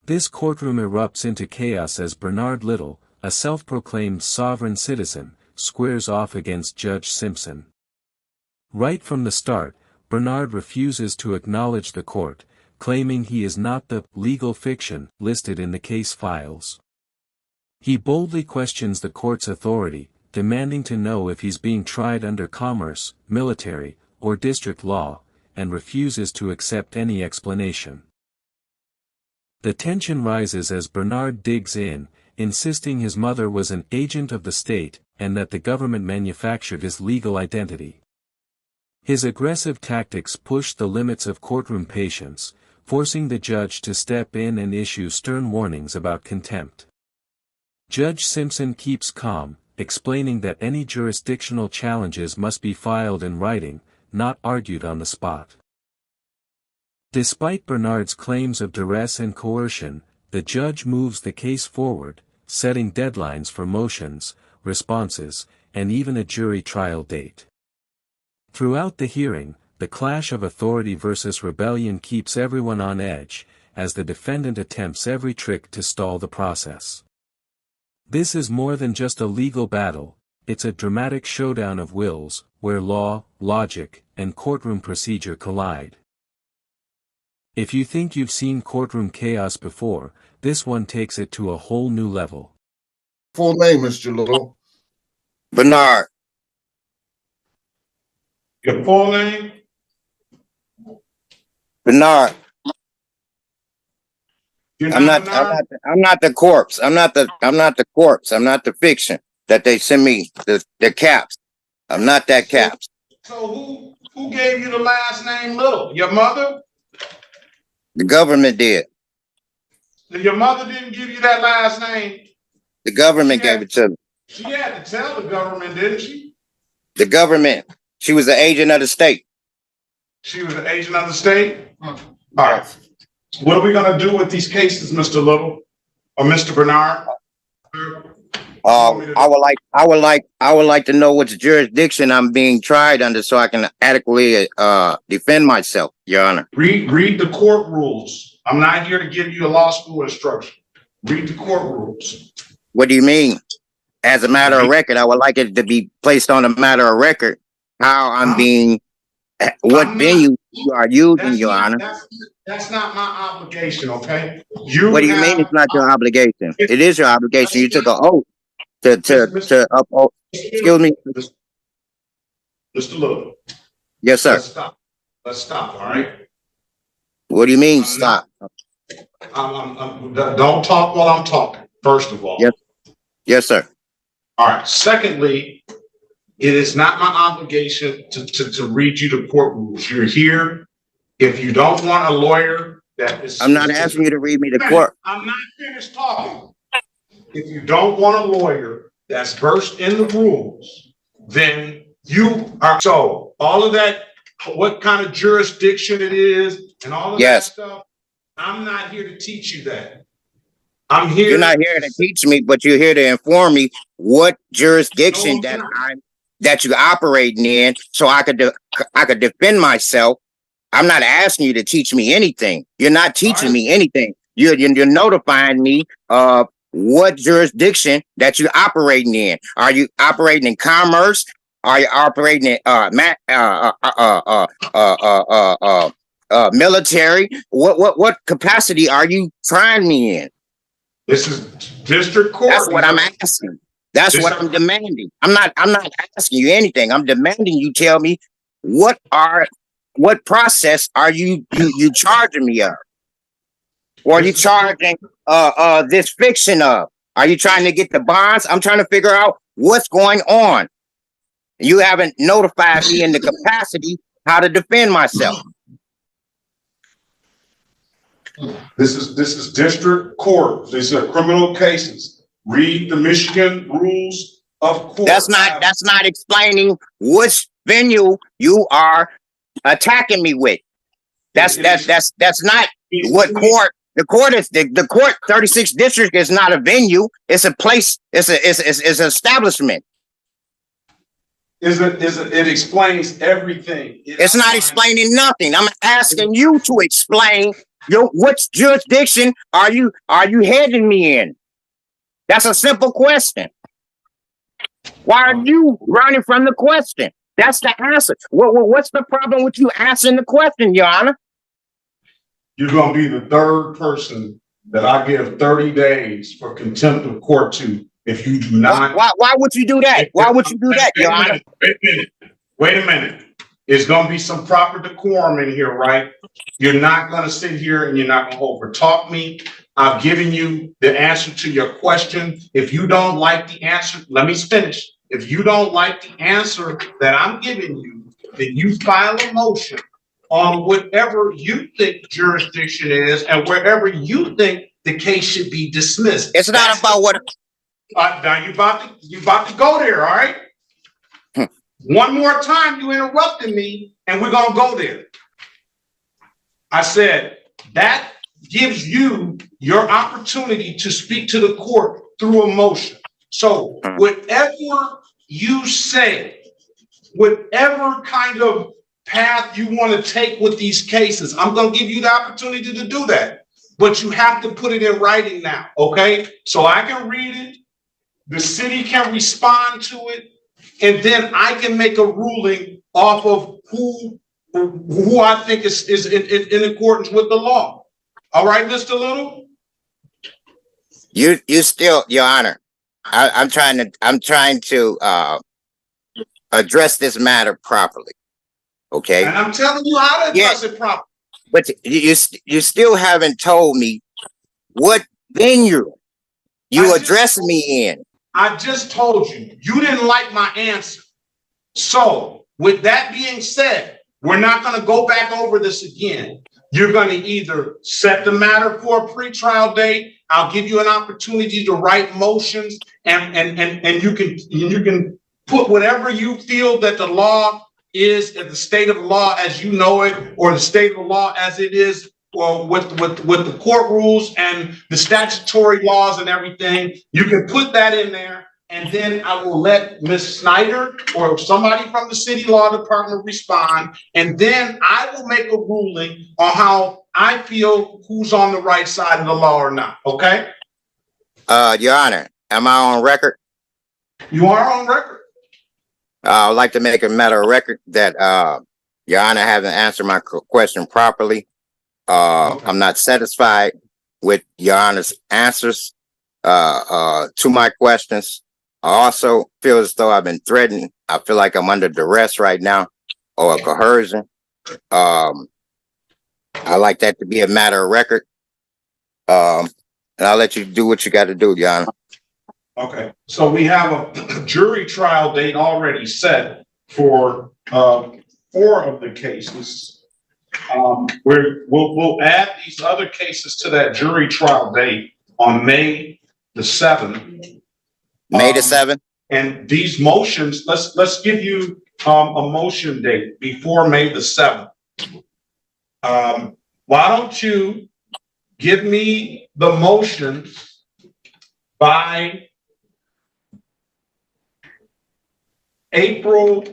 This courtroom erupts into chaos as Bernard Little, a self-proclaimed sovereign citizen, squares off against Judge Simpson. Right from the start, Bernard refuses to acknowledge the court, claiming he is not the legal fiction listed in the case files. He boldly questions the court's authority, demanding to know if he's being tried under commerce, military, or district law, and refuses to accept any explanation. The tension rises as Bernard digs in, insisting his mother was an agent of the state, and that the government manufactured his legal identity. His aggressive tactics push the limits of courtroom patience, forcing the judge to step in and issue stern warnings about contempt. Judge Simpson keeps calm, explaining that any jurisdictional challenges must be filed in writing, not argued on the spot. Despite Bernard's claims of duress and coercion, the judge moves the case forward, setting deadlines for motions, responses, and even a jury trial date. Throughout the hearing, the clash of authority versus rebellion keeps everyone on edge, as the defendant attempts every trick to stall the process. This is more than just a legal battle, it's a dramatic showdown of wills, where law, logic, and courtroom procedure collide. If you think you've seen courtroom chaos before, this one takes it to a whole new level. Full name, Mr. Little. Bernard. Your full name? Bernard. I'm not the corpse. I'm not the corpse. I'm not the fiction that they send me, the caps. I'm not that caps. So who gave you the last name Little? Your mother? The government did. Your mother didn't give you that last name? The government gave it to me. She had to tell the government, didn't she? The government. She was an agent of the state. She was an agent of the state? All right. What are we going to do with these cases, Mr. Little or Mr. Bernard? I would like to know which jurisdiction I'm being tried under so I can adequately defend myself, Your Honor. Read the court rules. I'm not here to give you a law school instruction. Read the court rules. What do you mean? As a matter of record, I would like it to be placed on a matter of record how I'm being, what venue you are using, Your Honor. That's not my obligation, okay? What do you mean it's not your obligation? It is your obligation. You took an oath to uphold. Excuse me. Mr. Little. Yes, sir. Let's stop, all right? What do you mean, stop? Don't talk while I'm talking, first of all. Yes. Yes, sir. All right. Secondly, it is not my obligation to read you the court rules. You're here. If you don't want a lawyer that is... I'm not asking you to read me the court. I'm not finished talking. If you don't want a lawyer that's versed in the rules, then you are... So all of that, what kind of jurisdiction it is and all of that stuff, I'm not here to teach you that. I'm here... You're not here to teach me, but you're here to inform me what jurisdiction that you're operating in so I could defend myself. I'm not asking you to teach me anything. You're not teaching me anything. You're notifying me of what jurisdiction that you're operating in. Are you operating in commerce? Are you operating in military? What capacity are you trying me in? This is district court. That's what I'm asking. That's what I'm demanding. I'm not asking you anything. I'm demanding you tell me what process are you charging me of? Or are you charging this fiction of? Are you trying to get the bonds? I'm trying to figure out what's going on. You haven't notified me in the capacity how to defend myself. This is district court. These are criminal cases. Read the Michigan rules of court. That's not explaining which venue you are attacking me with. That's not what court. The court is the court. 36th district is not a venue. It's a place. It's an establishment. It explains everything. It's not explaining nothing. I'm asking you to explain Which jurisdiction are you heading me in? That's a simple question. Why are you running from the question? That's the answer. What's the problem with you answering the question, Your Honor? You're going to be the third person that I give 30 days for contempt of court to if you do not. Why would you do that? Why would you do that, Your Honor? Wait a minute. There's going to be some proper decorum in here, right? You're not going to sit here and you're not going to overtalk me. I've given you the answer to your question. If you don't like the answer, let me finish. If you don't like the answer that I'm giving you, then you file a motion on whatever you think jurisdiction is and wherever you think the case should be dismissed. It's not about what. Now you about to go there, all right? One more time, you interrupted me, and we're gonna go there. I said that gives you your opportunity to speak to the court through a motion. So whatever you say, whatever kind of path you want to take with these cases, I'm going to give you the opportunity to do that. But you have to put it in writing now, okay? So I can read it, the city can respond to it, and then I can make a ruling off of who I think is in accordance with the law. All right, Mr. Little? You still, Your Honor, I'm trying to address this matter properly. Okay. And I'm telling you how to address it properly. But you still haven't told me what venue you addressing me in. I just told you, you didn't like my answer. So with that being said, we're not going to go back over this again. You're going to either set the matter for a pretrial date. I'll give you an opportunity to write motions and you can put whatever you feel that the law is, the state of law as you know it, or the state of the law as it is, or with the court rules and the statutory laws and everything. You can put that in there, and then I will let Ms. Snyder or somebody from the city law department respond, and then I will make a ruling on how I feel who's on the right side of the law or not. Okay? Your Honor, am I on record? You are on record. I'd like to make a matter of record that Your Honor hasn't answered my question properly. Okay. I'm not satisfied with Your Honor's answers to my questions. I also feel as though I've been threatened. I feel like I'm under duress right now, or coercion. I like that to be a matter of record. And I'll let you do what you got to do, Your Honor. Okay, so we have a jury trial date already set for 4 of the cases. We'll add these other cases to that jury trial date on May the 7th. May the 7th. And these motions, let's give you a motion date before May the 7th. Why don't you give me the motions by April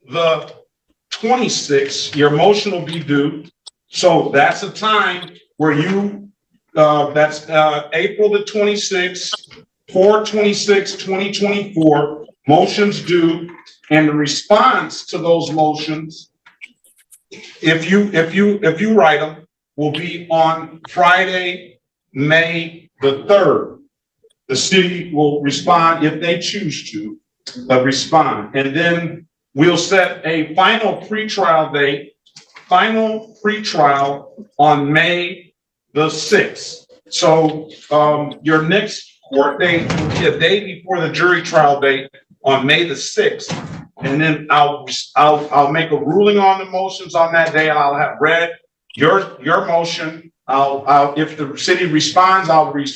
the 26th, your motion will be due. So that's a time where you, that's April the 26th, 4/26/2024, motions due, and the response to those motions, if you write them, will be on Friday, May the 3rd. The city will respond if they choose to. Respond, and then we'll set a final pretrial date, on May the 6th. So your next court date will be a day before the jury trial date on May the 6th, and then I'll make a ruling on the motions on that day. I'll have read your motion. I'll if the city responds, I'll read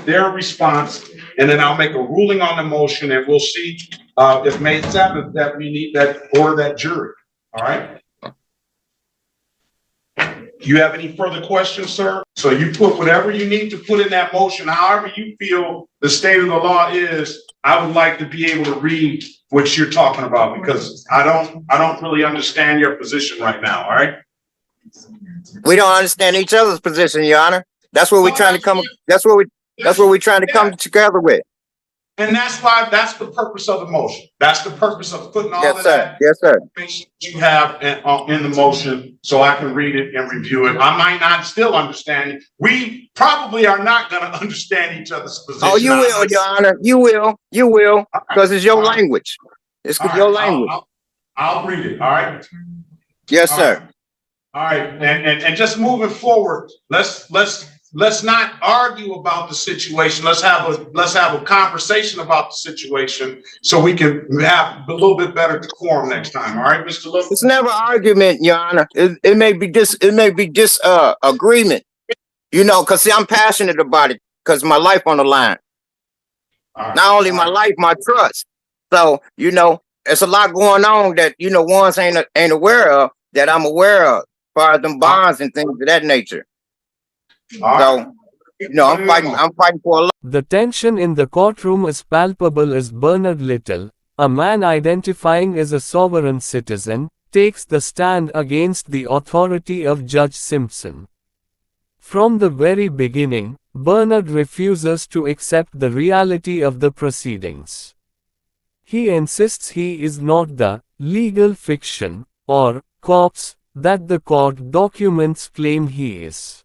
their response, and then I'll make a ruling on the motion, and we'll see if May 7th that we need that order that jury. All right. Do you have any further questions, sir? So you put whatever you need to put in that motion, however you feel the state of the law is. I would like to be able to read what you're talking about, because I don't really understand your position right now. All right. We don't understand each other's position, Your Honor. That's what we're trying to come. That's what we're trying to come together with. And that's the purpose of the motion. That's the purpose of putting all of that information you have in the motion so I can read it and review it. I might not still understand it. We probably are not going to understand each other's position. Oh, you will, Your Honor. You will, because it's your language. It's your language. I'll read it. All right. Yes, sir. All right. And just moving forward, let's not argue about the situation. Let's have a conversation about the situation so we can have a little bit better decorum next time. All right, Mr. Little? It's never argument, Your Honor. It may be agreement. You know, because see, I'm passionate about it because my life on the line. Not only my life, my trust. So, you know, there's a lot going on that, you know, ones ain't aware of that I'm aware of, as far as them bonds and things of that nature. So, you know, I'm fighting for a lot. The tension in the courtroom is palpable as Bernard Little, a man identifying as a sovereign citizen, takes the stand against the authority of Judge Simpson. From the very beginning, Bernard refuses to accept the reality of the proceedings. He insists he is not the legal fiction or corpse that the court documents claim he is.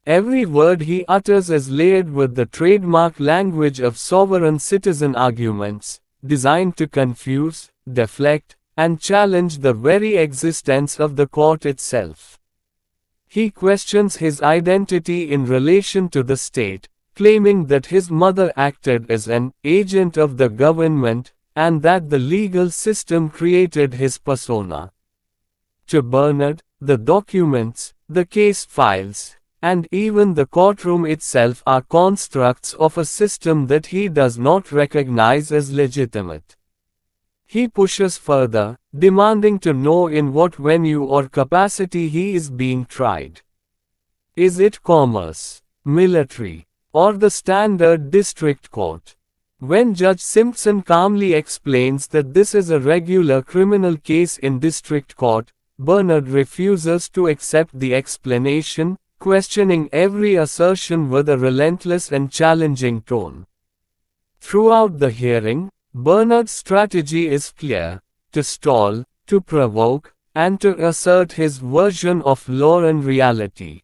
Every word he utters is layered with the trademark language of sovereign citizen arguments, designed to confuse, deflect, and challenge the very existence of the court itself. He questions his identity in relation to the state, claiming that his mother acted as an agent of the government, and that the legal system created his persona. To Bernard, the documents, the case files, and even the courtroom itself are constructs of a system that he does not recognize as legitimate. He pushes further, demanding to know in what venue or capacity he is being tried. Is it commerce, military, or the standard district court? When Judge Simpson calmly explains that this is a regular criminal case in district court, Bernard refuses to accept the explanation, questioning every assertion with a relentless and challenging tone. Throughout the hearing, Bernard's strategy is clear: to stall, to provoke, and to assert his version of law and reality.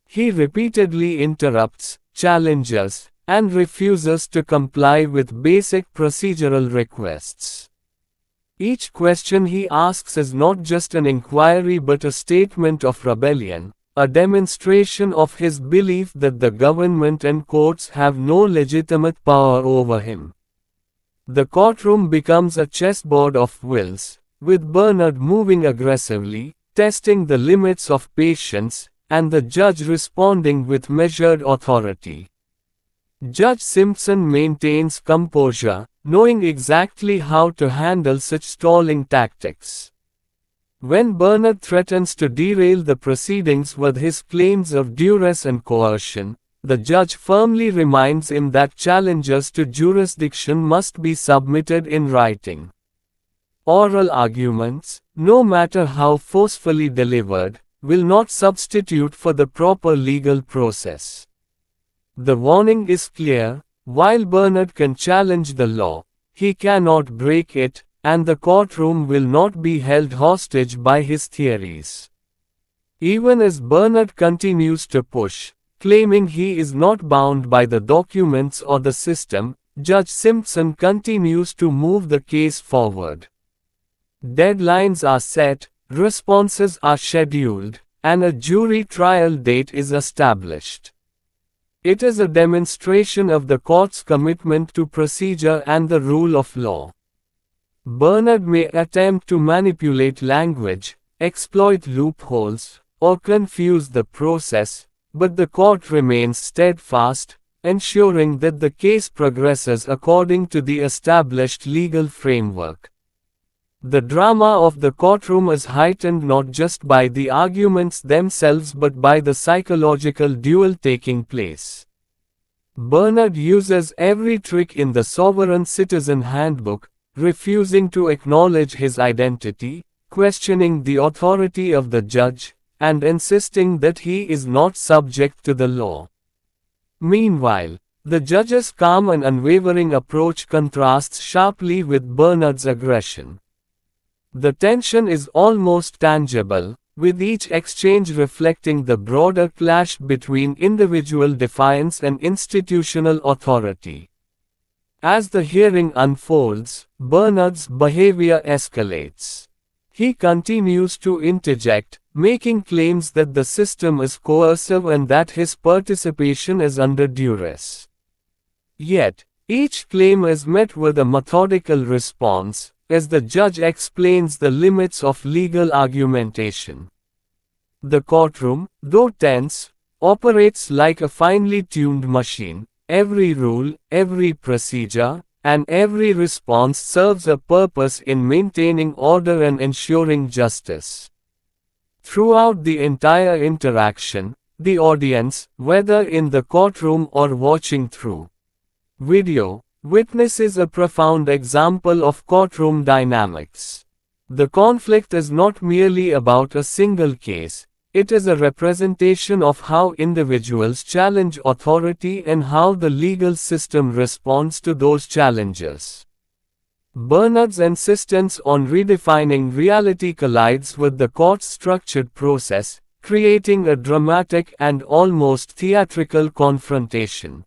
He repeatedly interrupts, challenges, and refuses to comply with basic procedural requests. Each question he asks is not just an inquiry but a statement of rebellion, a demonstration of his belief that the government and courts have no legitimate power over him. The courtroom becomes a chessboard of wills, with Bernard moving aggressively, testing the limits of patience, and the judge responding with measured authority. Judge Simpson maintains composure, knowing exactly how to handle such stalling tactics. When Bernard threatens to derail the proceedings with his claims of duress and coercion, the judge firmly reminds him that challenges to jurisdiction must be submitted in writing. Oral arguments, no matter how forcefully delivered, will not substitute for the proper legal process. The warning is clear: while Bernard can challenge the law, he cannot break it, and the courtroom will not be held hostage by his theories. Even as Bernard continues to push, claiming he is not bound by the documents or the system, Judge Simpson continues to move the case forward. Deadlines are set, responses are scheduled, and a jury trial date is established. It is a demonstration of the court's commitment to procedure and the rule of law. Bernard may attempt to manipulate language, exploit loopholes, or confuse the process, but the court remains steadfast, ensuring that the case progresses according to the established legal framework. The drama of the courtroom is heightened not just by the arguments themselves but by the psychological duel taking place. Bernard uses every trick in the Sovereign Citizen Handbook, refusing to acknowledge his identity, questioning the authority of the judge, and insisting that he is not subject to the law. Meanwhile, the judge's calm and unwavering approach contrasts sharply with Bernard's aggression. The tension is almost tangible, with each exchange reflecting the broader clash between individual defiance and institutional authority. As the hearing unfolds, Bernard's behavior escalates. He continues to interject, making claims that the system is coercive and that his participation is under duress. Yet, each claim is met with a methodical response, as the judge explains the limits of legal argumentation. The courtroom, though tense, operates like a finely tuned machine. Every rule, every procedure, and every response serves a purpose in maintaining order and ensuring justice. Throughout the entire interaction, the audience, whether in the courtroom or watching through video, witnesses a profound example of courtroom dynamics. The conflict is not merely about a single case, it is a representation of how individuals challenge authority and how the legal system responds to those challenges. Bernard's insistence on redefining reality collides with the court's structured process, creating a dramatic and almost theatrical confrontation.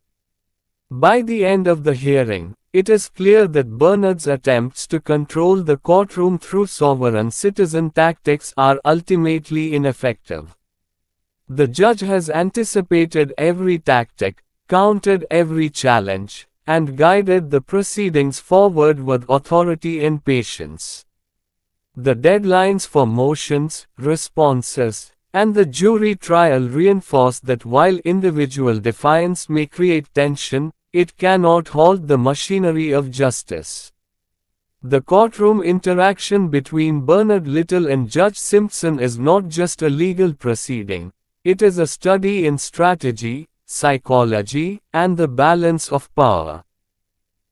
By the end of the hearing, it is clear that Bernard's attempts to control the courtroom through sovereign citizen tactics are ultimately ineffective. The judge has anticipated every tactic, countered every challenge, and guided the proceedings forward with authority and patience. The deadlines for motions, responses, and the jury trial reinforce that while individual defiance may create tension, it cannot halt the machinery of justice. The courtroom interaction between Bernard Little and Judge Simpson is not just a legal proceeding, it is a study in strategy, psychology, and the balance of power.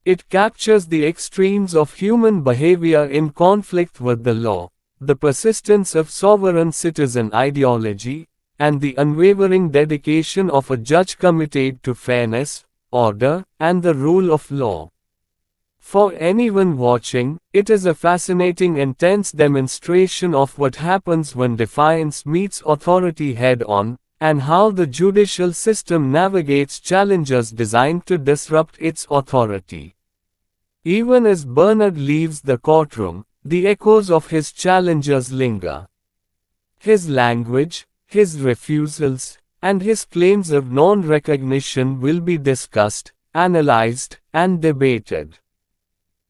It captures the extremes of human behavior in conflict with the law, the persistence of sovereign citizen ideology, and the unwavering dedication of a judge committed to fairness, order, and the rule of law. For anyone watching, it is a fascinating and tense demonstration of what happens when defiance meets authority head-on, and how the judicial system navigates challenges designed to disrupt its authority. Even as Bernard leaves the courtroom, the echoes of his challenges linger. His language, his refusals, and his claims of non-recognition will be discussed, analyzed, and debated.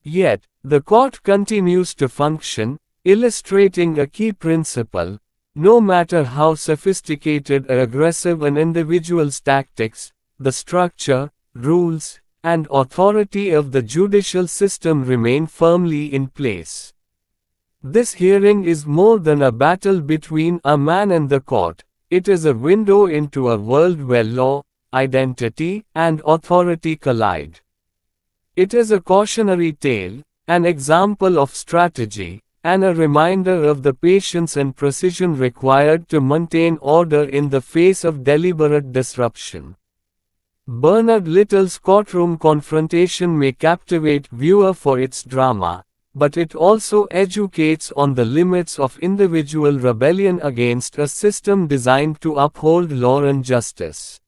Yet, the court continues to function, illustrating a key principle: no matter how sophisticated or aggressive an individual's tactics, the structure, rules, and authority of the judicial system remain firmly in place. This hearing is more than a battle between a man and the court. It is a window into a world where law, identity, and authority collide. It is a cautionary tale, an example of strategy, and a reminder of the patience and precision required to maintain order in the face of deliberate disruption. Bernard Little's courtroom confrontation may captivate viewer for its drama, but it also educates on the limits of individual rebellion against a system designed to uphold law and justice.